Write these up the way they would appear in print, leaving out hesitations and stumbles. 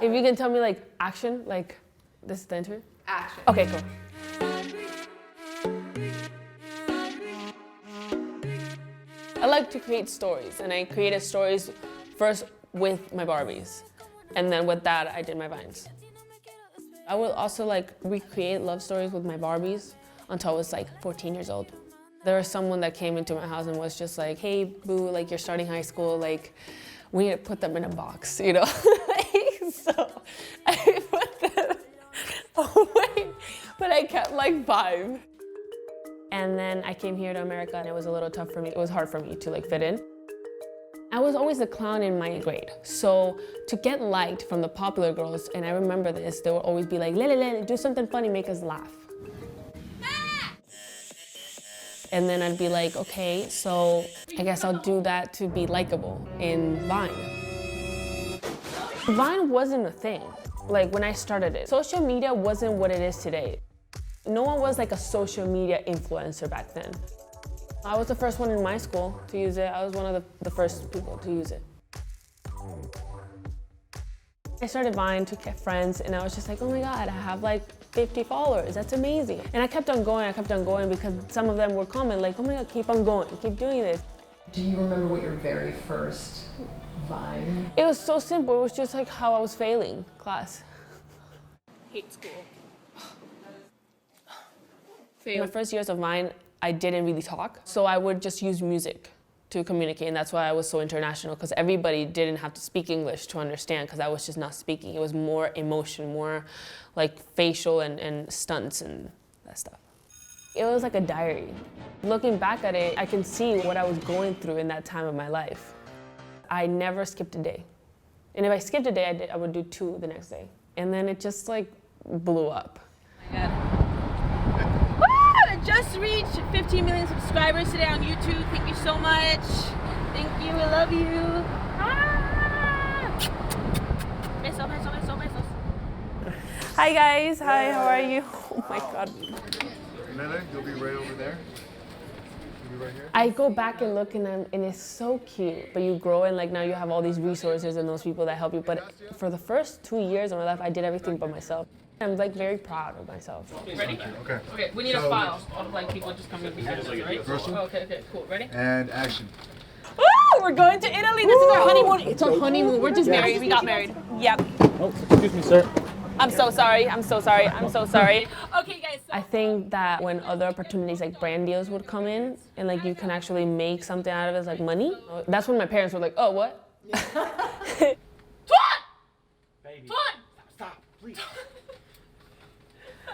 If you can tell me like action, like this is the interview? Action. Okay, cool. I like to create stories, and I created stories first with my Barbies. And then with that, I did my Vines. I will also like recreate love stories with my Barbies until I was like 14 years old. There was someone that came into my house and was just like, hey, boo, like you're starting high school, like we need to put them in a box, you know? So I put them away, but I kept like 5. And then I came here to America and it was a little tough for me. It was hard for me to like fit in. I was always the clown in my grade. So to get liked from the popular girls, and I remember this, they would always be like, Lele, Lele, do something funny, make us laugh. And then I'd be like, okay, so I guess I'll do that to be likable in Vine. Vine wasn't a thing, like when I started it. Social media wasn't what it is today. No one was like a social media influencer back then. I was the first one in my school to use it. I was one of the first people to use it. I started Vine to get friends, and I was just like, oh my God, I have like 50 followers, that's amazing. And I kept on going because some of them would comment like, oh my God, keep on going, keep doing this. Do you remember what your very first Vine? It was so simple, it was just like how I was failing class. Hate school. My first years of Vine, I didn't really talk, so I would just use music to communicate, and that's why I was so international, because everybody didn't have to speak English to understand, because I was just not speaking. It was more emotion, more like facial and stunts and that stuff. It was like a diary. Looking back at it, I can see what I was going through in that time of my life. I never skipped a day. And if I skipped a day, I would do 2 the next day. And then it just like blew up. Oh my God. Just reached 15 million subscribers today on YouTube. Thank you so much. Thank you, I love you. Ah! Beso, beso, beso, besos. Hi guys, hi, how are you? Oh my God. Lele, you'll be right over there. You'll be right here. I go back and look and it's so cute, but you grow and like now you have all these resources and those people that help you. But for the first 2 years of my life, I did everything by myself. I'm like very proud of myself. Ready? Okay. Okay, we need a file of like people just coming behind us, right? First one. Okay, cool. Ready? And action. Oh, we're going to Italy. This is our honeymoon. It's our honeymoon. We're just married. We got married. Yep. Oh, excuse me, sir. I'm so sorry. I'm so sorry. I'm so sorry. Okay, guys. I think that when other opportunities like brand deals would come in and like you can actually make something out of it, like money, that's when my parents were like, oh, what? Tuan! Baby. Tuan! Stop, please.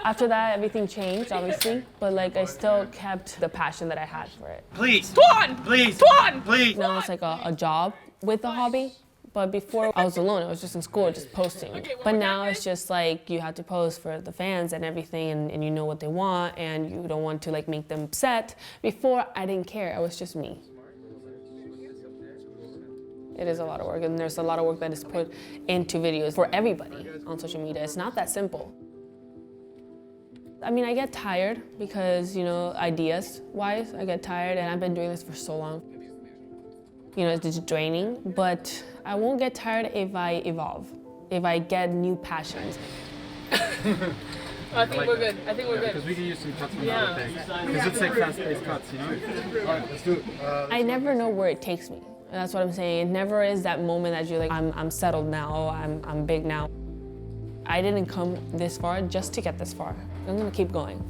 After that, everything changed, obviously, but like I still kept the passion that I had for it. Please. Tuan! Please. Tuan! Please. Now it's like a job with a hobby, but before I was alone, I was just in school, just posting. But now it's just like you have to post for the fans and everything, and you know what they want, and you don't want to like make them upset. Before, I didn't care, I was just me. It is a lot of work, and there's a lot of work that is put into videos for everybody on social media. It's not that simple. I mean, I get tired because, you know, ideas-wise, I get tired, and I've been doing this for so long. You know, it's just draining, but I won't get tired if I evolve, if I get new passions. I think we're good. I think we're good. Because we can use some cuts from Yeah. other things. Because it's like fast-paced cuts, you know? All right, let's do it. I never know where it takes me. That's what I'm saying. It never is that moment that you're like, I'm settled now, I'm big now. I didn't come this far just to get this far. I'm gonna keep going.